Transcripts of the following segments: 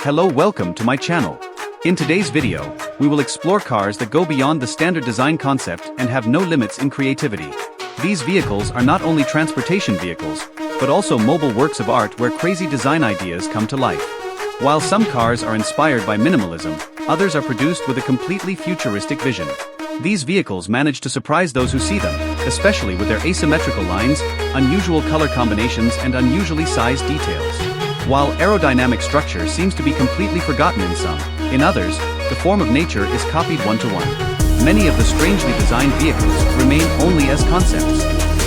Hello, welcome to my channel. In today's video, we will explore cars that go beyond the standard design concept and have no limits in creativity. These vehicles are not only transportation vehicles, but also mobile works of art where crazy design ideas come to life. While some cars are inspired by minimalism, others are produced with a completely futuristic vision. These vehicles manage to surprise those who see them, especially with their asymmetrical lines, unusual color combinations and unusually sized details. While aerodynamic structure seems to be completely forgotten in some, in others, the form of nature is copied one-to-one. Many of the strangely designed vehicles remain only as concepts.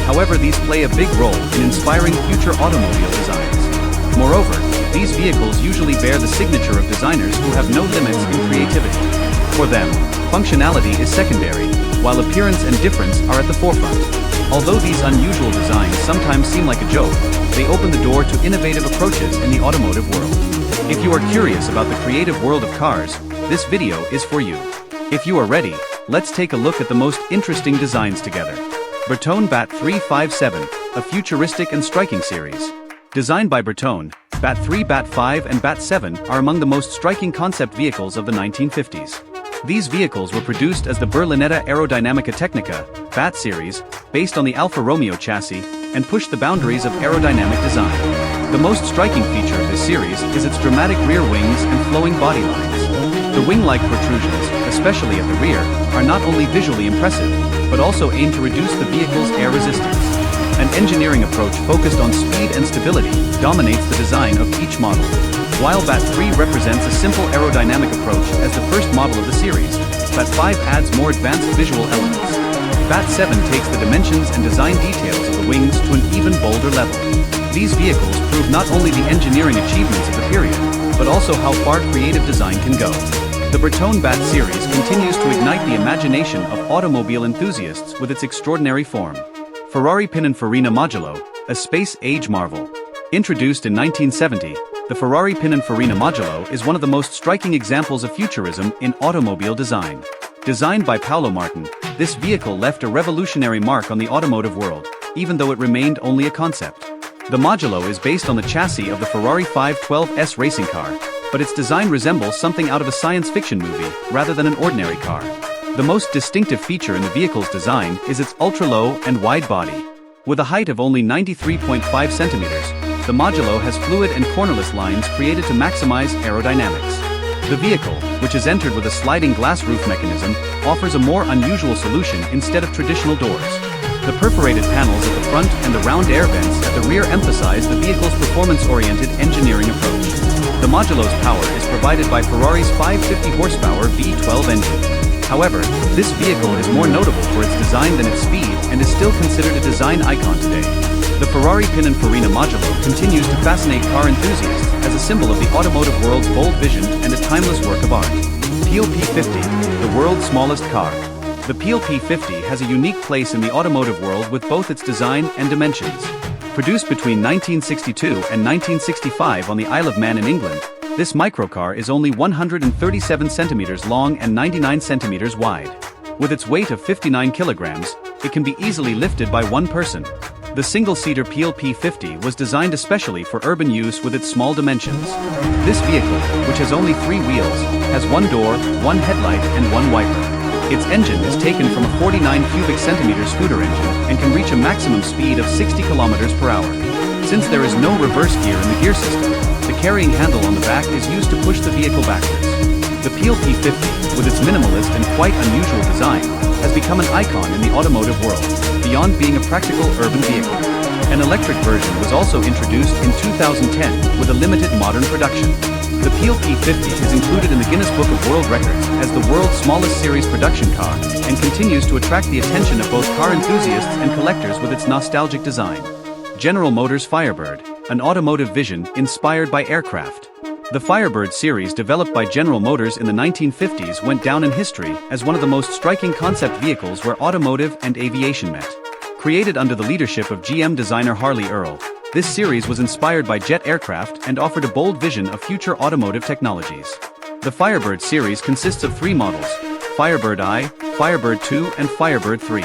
However, these play a big role in inspiring future automobile designs. Moreover, these vehicles usually bear the signature of designers who have no limits in creativity. For them, functionality is secondary, while appearance and difference are at the forefront. Although these unusual designs sometimes seem like a joke, they open the door to innovative approaches in the automotive world. If you are curious about the creative world of cars, this video is for you. If you are ready, let's take a look at the most interesting designs together. Bertone BAT 357, a futuristic and striking series. Designed by Bertone, BAT 3, BAT 5 and BAT 7 are among the most striking concept vehicles of the 1950s. These vehicles were produced as the Berlinetta Aerodynamica Tecnica, BAT series, based on the Alfa Romeo chassis, and pushed the boundaries of aerodynamic design. The most striking feature of this series is its dramatic rear wings and flowing body lines. The wing-like protrusions, especially at the rear, are not only visually impressive, but also aim to reduce the vehicle's air resistance. An engineering approach focused on speed and stability dominates the design of each model. While BAT 3 represents a simple aerodynamic approach as the first model of the series, BAT 5 adds more advanced visual elements. BAT 7 takes the dimensions and design details of the wings to an even bolder level. These vehicles prove not only the engineering achievements of the period, but also how far creative design can go. The Bertone BAT series continues to ignite the imagination of automobile enthusiasts with its extraordinary form. Ferrari Pininfarina Modulo, a space-age marvel. Introduced in 1970, the Ferrari Pininfarina Modulo is one of the most striking examples of futurism in automobile design. Designed by Paolo Martin, this vehicle left a revolutionary mark on the automotive world, even though it remained only a concept. The Modulo is based on the chassis of the Ferrari 512S racing car, but its design resembles something out of a science fiction movie, rather than an ordinary car. The most distinctive feature in the vehicle's design is its ultra-low and wide body. With a height of only 93.5 centimeters, the Modulo has fluid and cornerless lines created to maximize aerodynamics. The vehicle, which is entered with a sliding glass roof mechanism, offers a more unusual solution instead of traditional doors. The perforated panels at the front and the round air vents at the rear emphasize the vehicle's performance-oriented engineering approach. The Modulo's power is provided by Ferrari's 550 horsepower V12 engine. However, this vehicle is more notable for its design than its speed and is still considered a design icon today. The Ferrari Pininfarina Modulo continues to fascinate car enthusiasts as a symbol of the automotive world's bold vision and a timeless work of art. PLP50, the world's smallest car. The PLP50 has a unique place in the automotive world with both its design and dimensions. Produced between 1962 and 1965 on the Isle of Man in England, this microcar is only 137 centimeters long and 99 centimeters wide. With its weight of 59 kilograms, it can be easily lifted by one person. The single-seater PLP50 was designed especially for urban use with its small dimensions. This vehicle, which has only 3 wheels, has 1 door, 1 headlight and 1 wiper. Its engine is taken from a 49 cubic centimeter scooter engine and can reach a maximum speed of 60 kilometers per hour. Since there is no reverse gear in the gear system, the carrying handle on the back is used to push the vehicle backwards. The PLP50, with its minimalist and quite unusual design, has become an icon in the automotive world, beyond being a practical urban vehicle. An electric version was also introduced in 2010 with a limited modern production. The PLP50 is included in the Guinness Book of World Records as the world's smallest series production car and continues to attract the attention of both car enthusiasts and collectors with its nostalgic design. General Motors Firebird, an automotive vision inspired by aircraft. The Firebird series developed by General Motors in the 1950s went down in history as one of the most striking concept vehicles where automotive and aviation met. Created under the leadership of GM designer Harley Earl, this series was inspired by jet aircraft and offered a bold vision of future automotive technologies. The Firebird series consists of 3 models: Firebird I, Firebird II and Firebird III.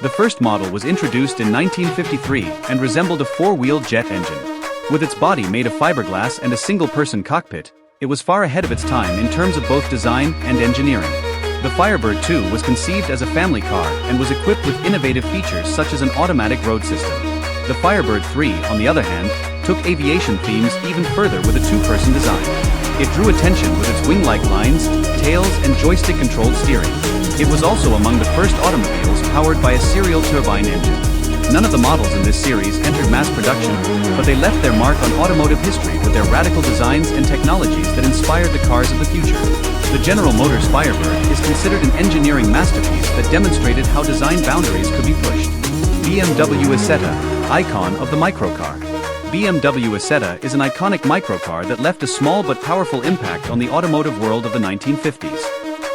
The first model was introduced in 1953 and resembled a 4-wheeled jet engine. With its body made of fiberglass and a single-person cockpit, it was far ahead of its time in terms of both design and engineering. The Firebird 2 was conceived as a family car and was equipped with innovative features such as an automatic road system. The Firebird 3, on the other hand, took aviation themes even further with a two-person design. It drew attention with its wing-like lines, tails, and joystick-controlled steering. It was also among the first automobiles powered by a serial turbine engine. None of the models in this series entered mass production, but they left their mark on automotive history with their radical designs and technologies that inspired the cars of the future. The General Motors Firebird is considered an engineering masterpiece that demonstrated how design boundaries could be pushed. BMW Isetta, icon of the microcar. BMW Isetta is an iconic microcar that left a small but powerful impact on the automotive world of the 1950s.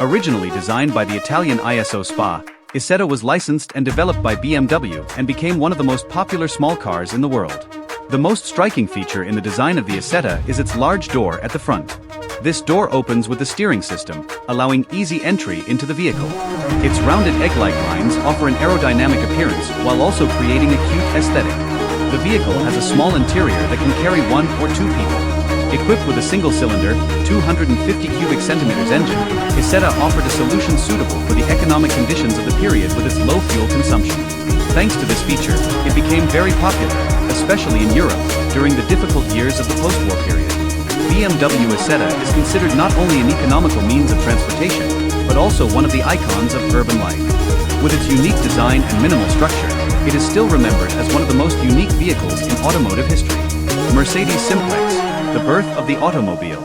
Originally designed by the Italian ISO SPA, Isetta was licensed and developed by BMW and became one of the most popular small cars in the world. The most striking feature in the design of the Isetta is its large door at the front. This door opens with the steering system, allowing easy entry into the vehicle. Its rounded egg-like lines offer an aerodynamic appearance while also creating a cute aesthetic. The vehicle has a small interior that can carry 1 or 2 people. Equipped with a single-cylinder, 250 cubic centimeters engine, Isetta offered a solution suitable for the economic conditions of the period with its low fuel consumption. Thanks to this feature, it became very popular, especially in Europe, during the difficult years of the post-war period. BMW Isetta is considered not only an economical means of transportation, but also one of the icons of urban life. With its unique design and minimal structure, it is still remembered as one of the most unique vehicles in automotive history. Mercedes Simplex, the birth of the automobile.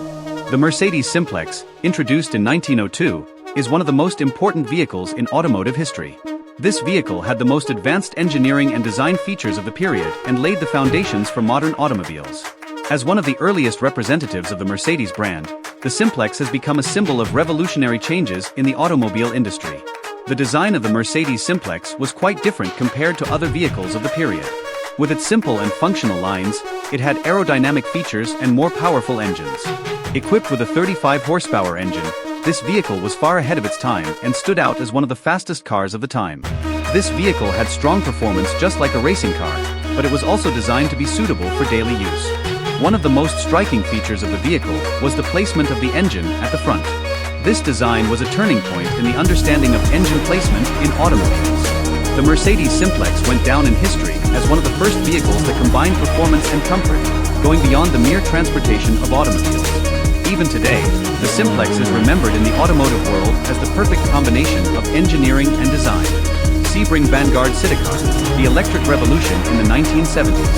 The Mercedes Simplex, introduced in 1902, is one of the most important vehicles in automotive history. This vehicle had the most advanced engineering and design features of the period and laid the foundations for modern automobiles. As one of the earliest representatives of the Mercedes brand, the Simplex has become a symbol of revolutionary changes in the automobile industry. The design of the Mercedes Simplex was quite different compared to other vehicles of the period. With its simple and functional lines, it had aerodynamic features and more powerful engines. Equipped with a 35 horsepower engine, this vehicle was far ahead of its time and stood out as one of the fastest cars of the time. This vehicle had strong performance just like a racing car, but it was also designed to be suitable for daily use. One of the most striking features of the vehicle was the placement of the engine at the front. This design was a turning point in the understanding of engine placement in automobiles. The Mercedes Simplex went down in history as one of the first vehicles that combined performance and comfort, going beyond the mere transportation of automobiles. Even today, the Simplex is remembered in the automotive world as the perfect combination of engineering and design. Sebring Vanguard Citycar, the electric revolution in the 1970s.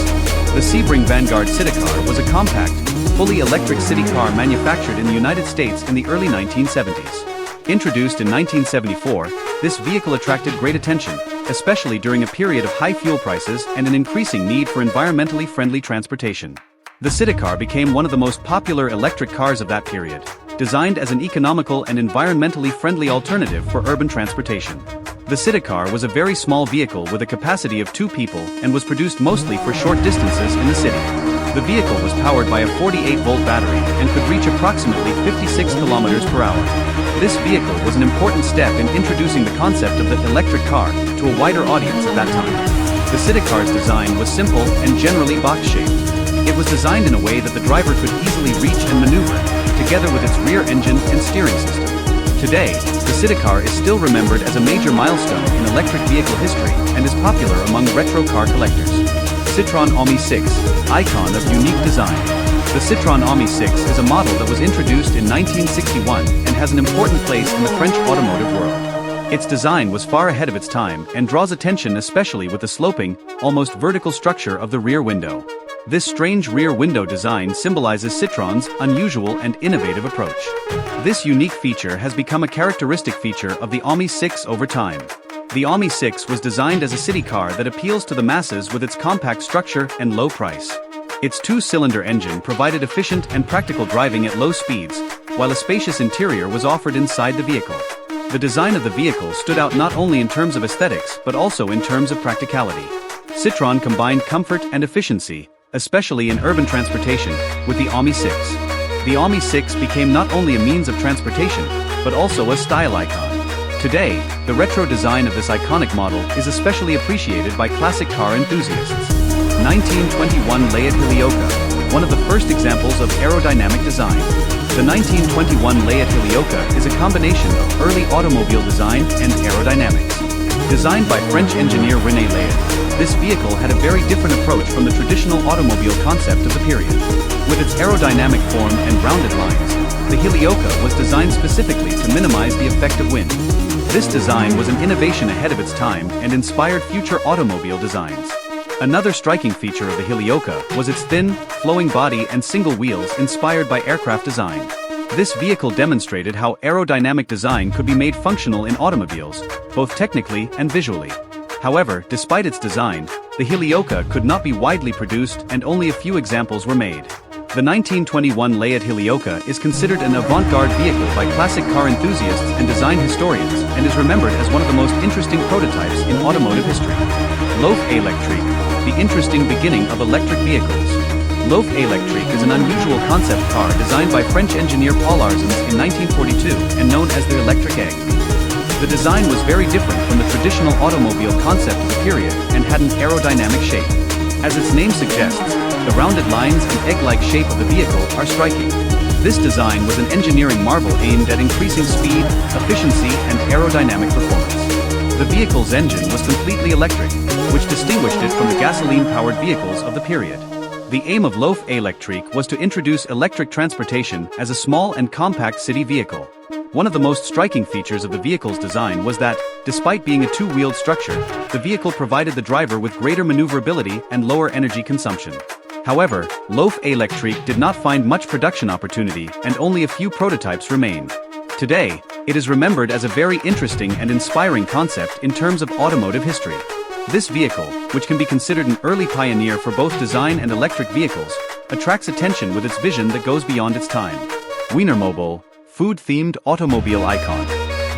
The Sebring Vanguard Citycar was a compact, fully electric city car manufactured in the United States in the early 1970s. Introduced in 1974, this vehicle attracted great attention, especially during a period of high fuel prices and an increasing need for environmentally friendly transportation. The Citycar became one of the most popular electric cars of that period, designed as an economical and environmentally friendly alternative for urban transportation. The Citycar was a very small vehicle with a capacity of 2 people and was produced mostly for short distances in the city. The vehicle was powered by a 48-volt battery and could reach approximately 56 kilometers per hour. This vehicle was an important step in introducing the concept of the electric car to a wider audience at that time. The Citycar's design was simple and generally box-shaped. It was designed in a way that the driver could easily reach and maneuver, together with its rear engine and steering system. Today, the Citycar is still remembered as a major milestone in electric vehicle history and is popular among retro car collectors. Citroën Ami 6, icon of unique design. The Citroën Ami 6 is a model that was introduced in 1961 and has an important place in the French automotive world. Its design was far ahead of its time and draws attention especially with the sloping, almost vertical structure of the rear window. This strange rear window design symbolizes Citroën's unusual and innovative approach. This unique feature has become a characteristic feature of the Ami 6 over time. The Ami 6 was designed as a city car that appeals to the masses with its compact structure and low price. Its 2-cylinder engine provided efficient and practical driving at low speeds, while a spacious interior was offered inside the vehicle. The design of the vehicle stood out not only in terms of aesthetics but also in terms of practicality. Citroën combined comfort and efficiency, especially in urban transportation, with the Ami 6. The Ami 6 became not only a means of transportation, but also a style icon. Today, the retro design of this iconic model is especially appreciated by classic car enthusiasts. 1921 Laet Hilioka, one of the first examples of aerodynamic design. The 1921 Layat Hilyoka is a combination of early automobile design and aerodynamics. Designed by French engineer René Layat, this vehicle had a very different approach from the traditional automobile concept of the period. With its aerodynamic form and rounded lines, the Hilyoka was designed specifically to minimize the effect of wind. This design was an innovation ahead of its time and inspired future automobile designs. Another striking feature of the Hilyoka was its thin, flowing body and single wheels inspired by aircraft design. This vehicle demonstrated how aerodynamic design could be made functional in automobiles, both technically and visually. However, despite its design, the Hilyoka could not be widely produced and only a few examples were made. The 1921 Layat Hilyoka is considered an avant-garde vehicle by classic car enthusiasts and design historians and is remembered as one of the most interesting prototypes in automotive history. Loaf Electric, the interesting beginning of electric vehicles. Loaf Electric is an unusual concept car designed by French engineer Paul Arzens in 1942 and known as the electric egg. The design was very different from the traditional automobile concept of the period and had an aerodynamic shape. As its name suggests, the rounded lines and egg-like shape of the vehicle are striking. This design was an engineering marvel aimed at increasing speed, efficiency, and aerodynamic performance. The vehicle's engine was completely electric, which distinguished it from the gasoline-powered vehicles of the period. The aim of Loaf Electric was to introduce electric transportation as a small and compact city vehicle. One of the most striking features of the vehicle's design was that, despite being a two-wheeled structure, the vehicle provided the driver with greater maneuverability and lower energy consumption. However, Loaf Electric did not find much production opportunity and only a few prototypes remained. Today, it is remembered as a very interesting and inspiring concept in terms of automotive history. This vehicle, which can be considered an early pioneer for both design and electric vehicles, attracts attention with its vision that goes beyond its time. Wienermobile, food-themed automobile icon.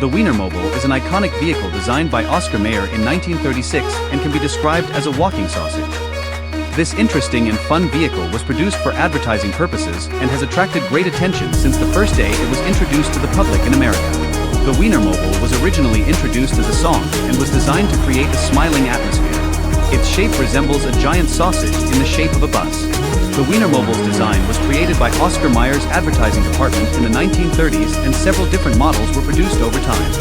The Wienermobile is an iconic vehicle designed by Oscar Mayer in 1936 and can be described as a walking sausage. This interesting and fun vehicle was produced for advertising purposes and has attracted great attention since the first day it was introduced to the public in America. The Wienermobile was originally introduced as a song and was designed to create a smiling atmosphere. Its shape resembles a giant sausage in the shape of a bus. The Wienermobile's design was created by Oscar Mayer's advertising department in the 1930s and several different models were produced over time.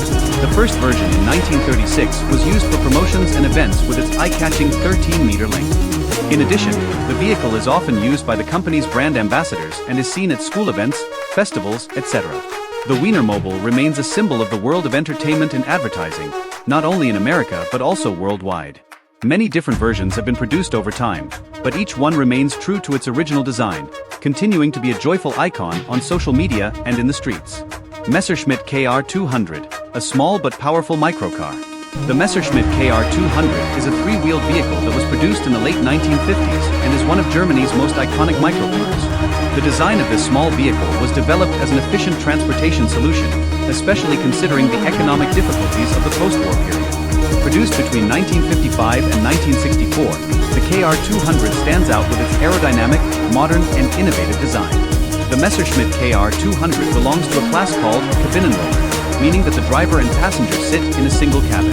The first version in 1936 was used for promotions and events with its eye-catching 13-meter length. In addition, the vehicle is often used by the company's brand ambassadors and is seen at school events, festivals, etc. The Wienermobile remains a symbol of the world of entertainment and advertising, not only in America but also worldwide. Many different versions have been produced over time, but each one remains true to its original design, continuing to be a joyful icon on social media and in the streets. Messerschmitt KR200, a small but powerful microcar. The Messerschmitt KR200 is a three-wheeled vehicle that was produced in the late 1950s and is one of Germany's most iconic microcars. The design of this small vehicle was developed as an efficient transportation solution, especially considering the economic difficulties of the post-war period. Produced between 1955 and 1964, the KR200 stands out with its aerodynamic, modern, and innovative design. The Messerschmitt KR200 belongs to a class called Kabinenroller, meaning that the driver and passenger sit in a single cabin.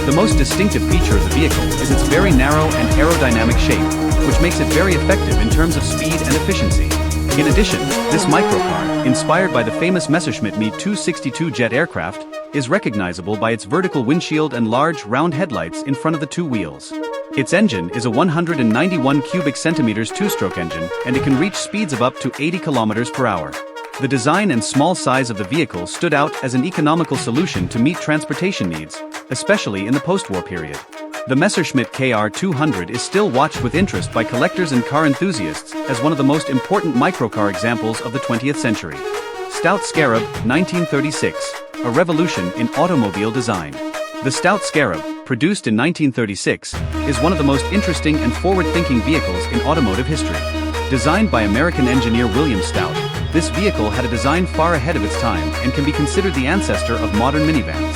The most distinctive feature of the vehicle is its very narrow and aerodynamic shape, which makes it very effective in terms of speed and efficiency. In addition, this microcar, inspired by the famous Messerschmitt Me 262 jet aircraft, is recognizable by its vertical windshield and large, round headlights in front of the two wheels. Its engine is a 191 cubic centimeters two-stroke engine, and it can reach speeds of up to 80 kilometers per hour. The design and small size of the vehicle stood out as an economical solution to meet transportation needs, especially in the post-war period. The Messerschmitt KR200 is still watched with interest by collectors and car enthusiasts as one of the most important microcar examples of the 20th century. Stout Scarab, 1936, a revolution in automobile design. The Stout Scarab, produced in 1936, is one of the most interesting and forward-thinking vehicles in automotive history. Designed by American engineer William Stout, this vehicle had a design far ahead of its time and can be considered the ancestor of modern minivans.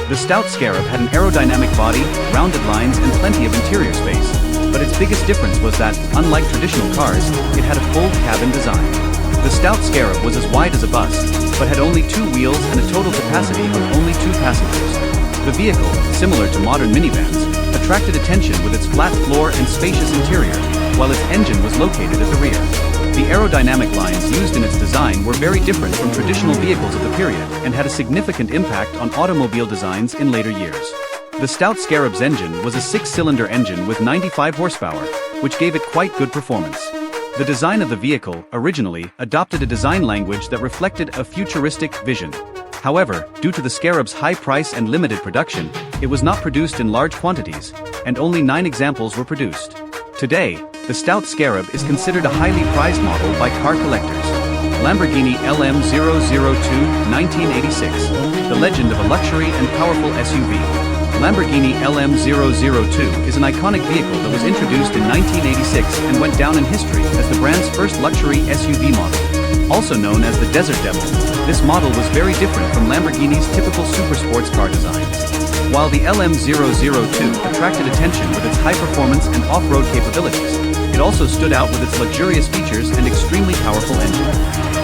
The Stout Scarab had an aerodynamic body, rounded lines, and plenty of interior space, but its biggest difference was that, unlike traditional cars, it had a full cabin design. The Stout Scarab was as wide as a bus, but had only two wheels and a total capacity of only 2 passengers. The vehicle, similar to modern minivans, attracted attention with its flat floor and spacious interior, while its engine was located at the rear. The aerodynamic lines used in its design were very different from traditional vehicles of the period and had a significant impact on automobile designs in later years. The stout Scarab's engine was a 6-cylinder engine with 95 horsepower, which gave it quite good performance. The design of the vehicle, originally, adopted a design language that reflected a futuristic vision. However, due to the Scarab's high price and limited production, it was not produced in large quantities, and only 9 examples were produced. Today, the stout Scarab is considered a highly prized model by car collectors. Lamborghini LM002 1986, the legend of a luxury and powerful SUV. Lamborghini LM002 is an iconic vehicle that was introduced in 1986 and went down in history as the brand's first luxury SUV model. Also known as the Desert Devil, this model was very different from Lamborghini's typical supersports car designs. While the LM002 attracted attention with its high performance and off-road capabilities, it also stood out with its luxurious features and extremely powerful engine.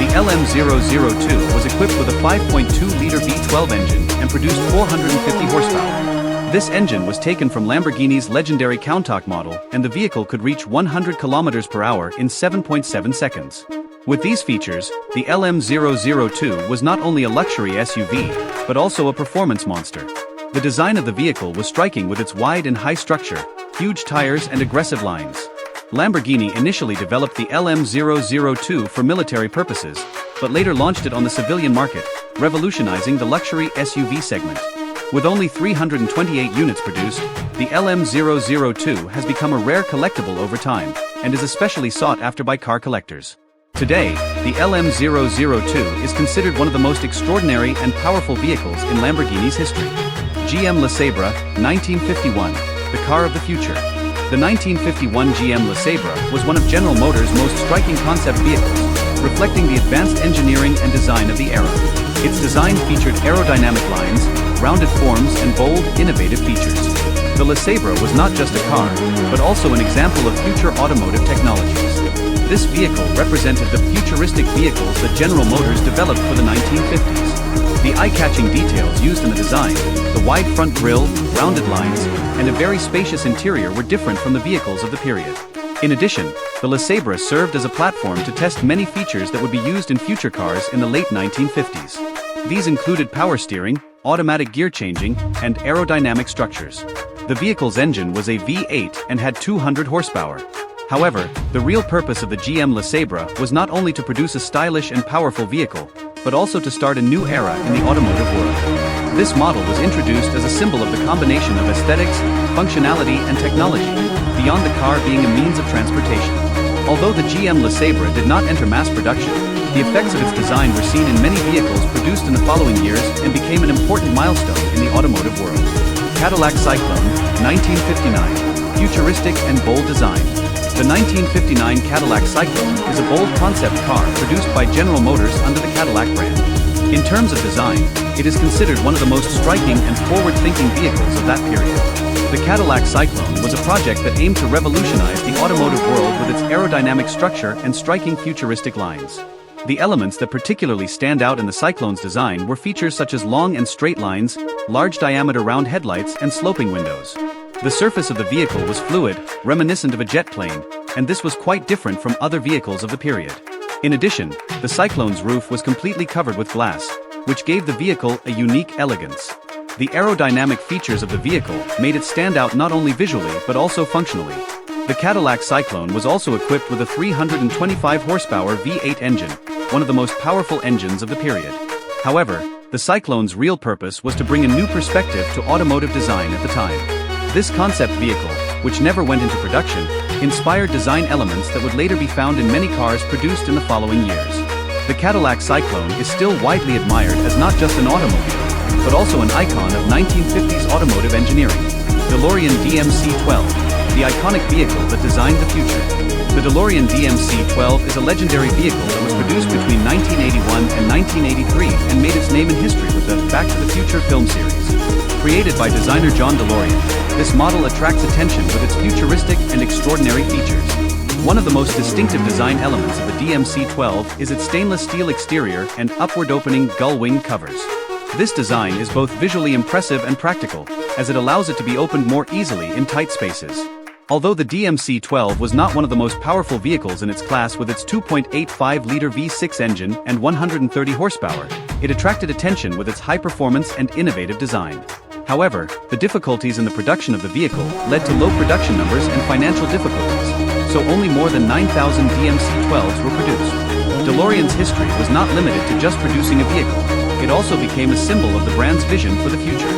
The LM002 was equipped with a 5.2-liter V12 engine and produced 450 horsepower. This engine was taken from Lamborghini's legendary Countach model, and the vehicle could reach 100 km per hour in 7.7 seconds. With these features, the LM002 was not only a luxury SUV, but also a performance monster. The design of the vehicle was striking with its wide and high structure, huge tires and aggressive lines. Lamborghini initially developed the LM002 for military purposes, but later launched it on the civilian market, revolutionizing the luxury SUV segment. With only 328 units produced, the LM002 has become a rare collectible over time, and is especially sought after by car collectors. Today, the LM002 is considered one of the most extraordinary and powerful vehicles in Lamborghini's history. GM LeSabre, 1951, the car of the future. The 1951 GM LeSabre was one of General Motors' most striking concept vehicles, reflecting the advanced engineering and design of the era. Its design featured aerodynamic lines, rounded forms and bold, innovative features. The LeSabre was not just a car, but also an example of future automotive technologies. This vehicle represented the futuristic vehicles that General Motors developed for the 1950s. The eye-catching details used in the design, the wide front grille, rounded lines, and a very spacious interior were different from the vehicles of the period. In addition, the LeSabre served as a platform to test many features that would be used in future cars in the late 1950s. These included power steering, automatic gear changing, and aerodynamic structures. The vehicle's engine was a V8 and had 200 horsepower. However, the real purpose of the GM LeSabre was not only to produce a stylish and powerful vehicle, but also to start a new era in the automotive world. This model was introduced as a symbol of the combination of aesthetics, functionality, and technology, beyond the car being a means of transportation. Although the GM LeSabre did not enter mass production, the effects of its design were seen in many vehicles produced in the following years and became an important milestone in the automotive world. Cadillac Cyclone, 1959, futuristic and bold design. The 1959 Cadillac Cyclone is a bold concept car produced by General Motors under the Cadillac brand. In terms of design, it is considered one of the most striking and forward-thinking vehicles of that period. The Cadillac Cyclone was a project that aimed to revolutionize the automotive world with its aerodynamic structure and striking futuristic lines. The elements that particularly stand out in the Cyclone's design were features such as long and straight lines, large diameter round headlights, and sloping windows. The surface of the vehicle was fluid, reminiscent of a jet plane, and this was quite different from other vehicles of the period. In addition, the Cyclone's roof was completely covered with glass, which gave the vehicle a unique elegance. The aerodynamic features of the vehicle made it stand out not only visually but also functionally. The Cadillac Cyclone was also equipped with a 325 horsepower V8 engine, one of the most powerful engines of the period. However, the Cyclone's real purpose was to bring a new perspective to automotive design at the time. This concept vehicle, which never went into production, inspired design elements that would later be found in many cars produced in the following years. The Cadillac Cyclone is still widely admired as not just an automobile, but also an icon of 1950s automotive engineering. DeLorean DMC-12, the iconic vehicle that designed the future. The DeLorean DMC-12 is a legendary vehicle that was produced between 1981 and 1983 and made its name in history with the Back to the Future film series. Created by designer John DeLorean, this model attracts attention with its futuristic and extraordinary features. One of the most distinctive design elements of the DMC-12 is its stainless steel exterior and upward-opening gull-wing covers. This design is both visually impressive and practical, as it allows it to be opened more easily in tight spaces. Although the DMC-12 was not one of the most powerful vehicles in its class with its 2.85-liter V6 engine and 130 horsepower, it attracted attention with its high performance and innovative design. However, the difficulties in the production of the vehicle led to low production numbers and financial difficulties, so only more than 9,000 DMC-12s were produced. DeLorean's history was not limited to just producing a vehicle, it also became a symbol of the brand's vision for the future.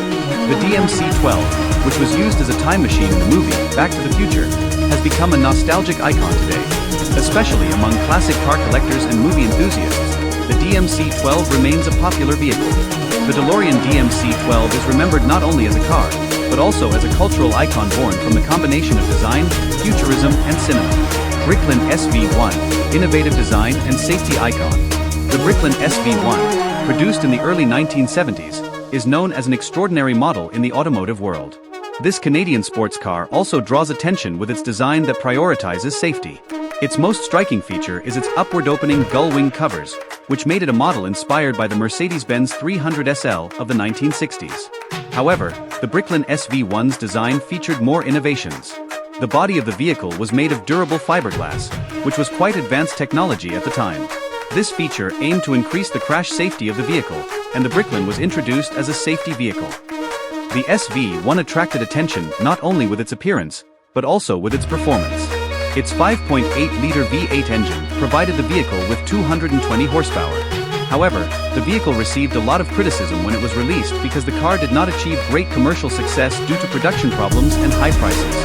The DMC-12, which was used as a time machine in the movie Back to the Future, has become a nostalgic icon today. Especially among classic car collectors and movie enthusiasts, the DMC-12 remains a popular vehicle. The DeLorean DMC-12 is remembered not only as a car, but also as a cultural icon born from the combination of design, futurism, and cinema. Bricklin SV1, innovative design and safety icon. The Bricklin SV1, produced in the early 1970s, is known as an extraordinary model in the automotive world. This Canadian sports car also draws attention with its design that prioritizes safety. Its most striking feature is its upward-opening gull-wing covers, which made it a model inspired by the Mercedes-Benz 300 SL of the 1960s. However, the Bricklin SV1's design featured more innovations. The body of the vehicle was made of durable fiberglass, which was quite advanced technology at the time. This feature aimed to increase the crash safety of the vehicle, and the Bricklin was introduced as a safety vehicle. The SV1 attracted attention not only with its appearance, but also with its performance. Its 5.8-liter V8 engine provided the vehicle with 220 horsepower. However, the vehicle received a lot of criticism when it was released because the car did not achieve great commercial success due to production problems and high prices.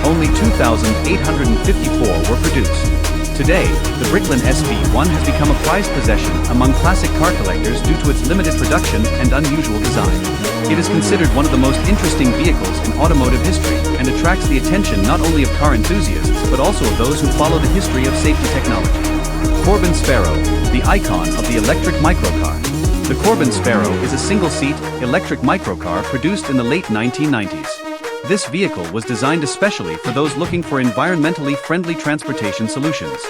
Only 2,854 were produced. Today, the Bricklin SV1 has become a prized possession among classic car collectors due to its limited production and unusual design. It is considered one of the most interesting vehicles in automotive history and attracts the attention not only of car enthusiasts but also of those who follow the history of safety technology. Corbin Sparrow, the icon of the electric microcar. The Corbin Sparrow is a single-seat, electric microcar produced in the late 1990s. This vehicle was designed especially for those looking for environmentally friendly transportation solutions.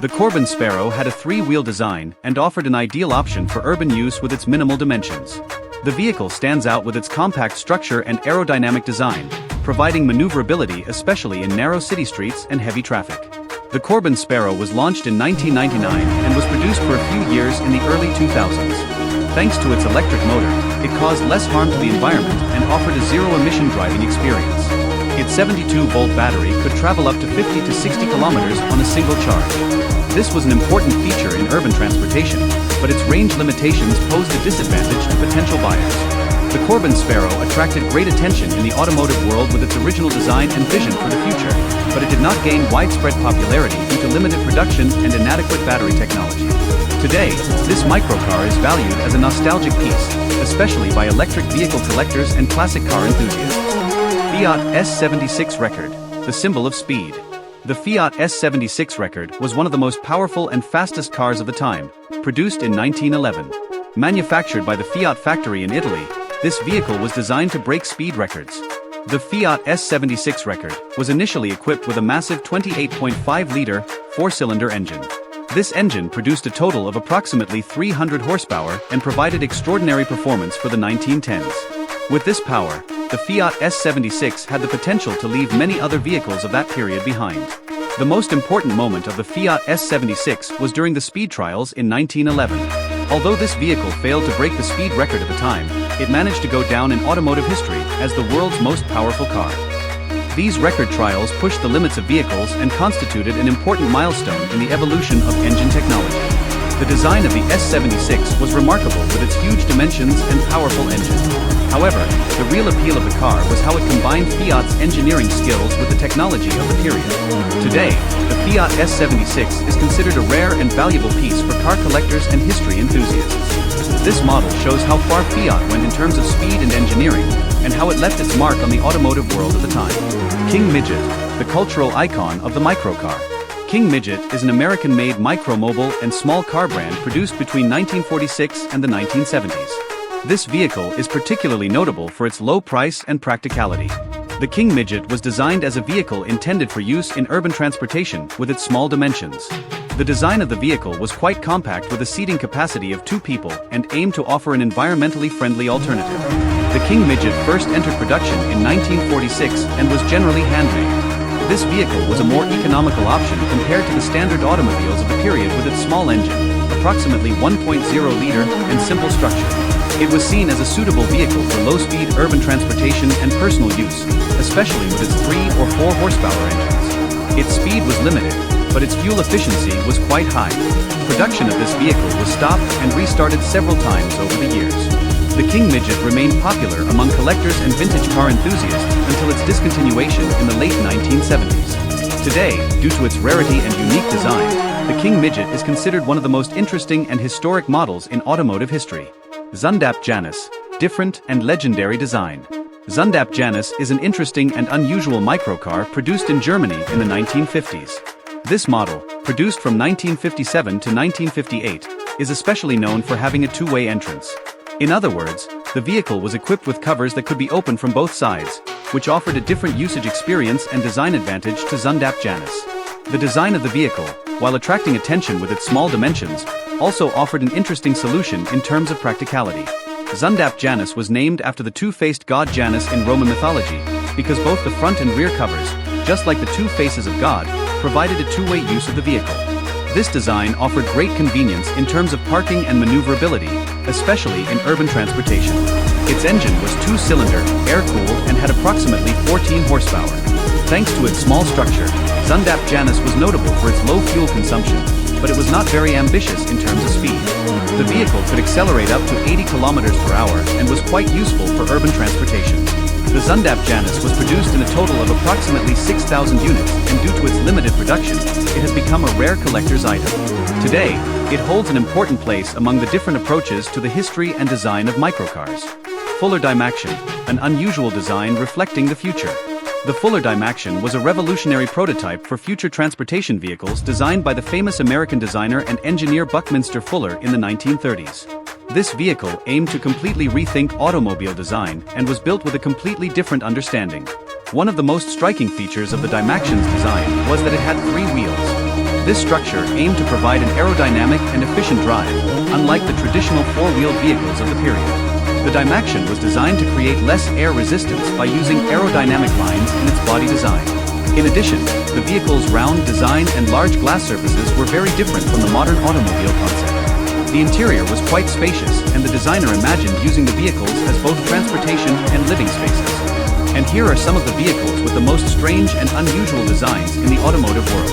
The Corbin Sparrow had a three-wheel design and offered an ideal option for urban use with its minimal dimensions. The vehicle stands out with its compact structure and aerodynamic design, providing maneuverability especially in narrow city streets and heavy traffic. The Corbin Sparrow was launched in 1999 and was produced for a few years in the early 2000s. Thanks to its electric motor, it caused less harm to the environment and offered a zero-emission driving experience. Its 72-volt battery could travel up to 50 to 60 kilometers on a single charge. This was an important feature in urban transportation, but its range limitations posed a disadvantage to potential buyers. The Corbin Sparrow attracted great attention in the automotive world with its original design and vision for the future, but it did not gain widespread popularity due to limited production and inadequate battery technology. Today, this microcar is valued as a nostalgic piece, especially by electric vehicle collectors and classic car enthusiasts. Fiat S76 Record, the symbol of speed. The Fiat S76 Record was one of the most powerful and fastest cars of the time, produced in 1911. Manufactured by the Fiat factory in Italy, this vehicle was designed to break speed records. The Fiat S76 Record was initially equipped with a massive 28.5-liter, four-cylinder engine. This engine produced a total of approximately 300 horsepower and provided extraordinary performance for the 1910s. With this power, the Fiat S76 had the potential to leave many other vehicles of that period behind. The most important moment of the Fiat S76 was during the speed trials in 1911. Although this vehicle failed to break the speed record at the time, it managed to go down in automotive history as the world's most powerful car. These record trials pushed the limits of vehicles and constituted an important milestone in the evolution of engine technology. The design of the S76 was remarkable with its huge dimensions and powerful engine. However, the real appeal of the car was how it combined Fiat's engineering skills with the technology of the period. Today, the Fiat S76 is considered a rare and valuable piece for car collectors and history enthusiasts. This model shows how far Fiat went in terms of speed and engineering, and how it left its mark on the automotive world at the time. King Midget, the cultural icon of the microcar. King Midget is an American-made micro-mobile and small car brand produced between 1946 and the 1970s. This vehicle is particularly notable for its low price and practicality. The King Midget was designed as a vehicle intended for use in urban transportation with its small dimensions. The design of the vehicle was quite compact with a seating capacity of 2 people and aimed to offer an environmentally friendly alternative. The King Midget first entered production in 1946 and was generally handmade. This vehicle was a more economical option compared to the standard automobiles of the period with its small engine, approximately 1.0-liter, and simple structure. It was seen as a suitable vehicle for low-speed urban transportation and personal use, especially with its 3 or 4 horsepower engines. Its speed was limited, but its fuel efficiency was quite high. Production of this vehicle was stopped and restarted several times over the years. The King Midget remained popular among collectors and vintage car enthusiasts until its discontinuation in the late 1970s. Today, due to its rarity and unique design, the King Midget is considered one of the most interesting and historic models in automotive history. Zündapp Janus, different and legendary design. Zündapp Janus is an interesting and unusual microcar produced in Germany in the 1950s. This model, produced from 1957 to 1958, is especially known for having a two-way entrance. In other words, the vehicle was equipped with covers that could be opened from both sides, which offered a different usage experience and design advantage to Zündapp Janus. The design of the vehicle, while attracting attention with its small dimensions, also offered an interesting solution in terms of practicality. Zündapp Janus was named after the two-faced god Janus in Roman mythology, because both the front and rear covers, just like the two faces of God, provided a two-way use of the vehicle. This design offered great convenience in terms of parking and maneuverability, especially in urban transportation. Its engine was two-cylinder, air-cooled, and had approximately 14 horsepower. Thanks to its small structure, Zündapp Janus was notable for its low fuel consumption, but it was not very ambitious in terms of speed. The vehicle could accelerate up to 80 kilometers per hour and was quite useful for urban transportation. The Zündapp Janus was produced in a total of approximately 6,000 units, and due to its limited production, it has become a rare collector's item. Today, it holds an important place among the different approaches to the history and design of microcars. Fuller Dymaction, an unusual design reflecting the future. The Fuller Dymaction was a revolutionary prototype for future transportation vehicles designed by the famous American designer and engineer Buckminster Fuller in the 1930s. This vehicle aimed to completely rethink automobile design and was built with a completely different understanding. One of the most striking features of the Dymaction's design was that it had 3 wheels. This structure aimed to provide an aerodynamic and efficient drive, unlike the traditional 4-wheeled vehicles of the period. The Dymaction was designed to create less air resistance by using aerodynamic lines in its body design. In addition, the vehicle's round design and large glass surfaces were very different from the modern automobile concept. The interior was quite spacious, and the designer imagined using the vehicles as both transportation and living spaces. And here are some of the vehicles with the most strange and unusual designs in the automotive world.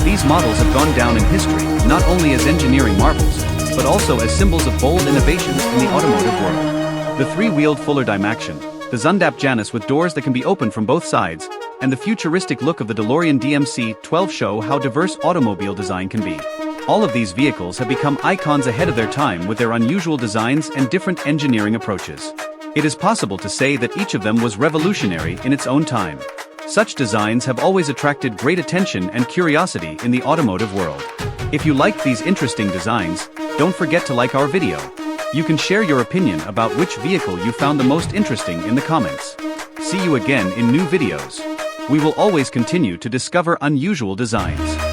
These models have gone down in history, not only as engineering marvels, but also as symbols of bold innovations in the automotive world. The 3-wheeled Fuller Dymaction, the Zündapp Janus with doors that can be opened from both sides, and the futuristic look of the DeLorean DMC-12 show how diverse automobile design can be. All of these vehicles have become icons ahead of their time with their unusual designs and different engineering approaches. It is possible to say that each of them was revolutionary in its own time. Such designs have always attracted great attention and curiosity in the automotive world. If you liked these interesting designs, don't forget to like our video. You can share your opinion about which vehicle you found the most interesting in the comments. See you again in new videos. We will always continue to discover unusual designs.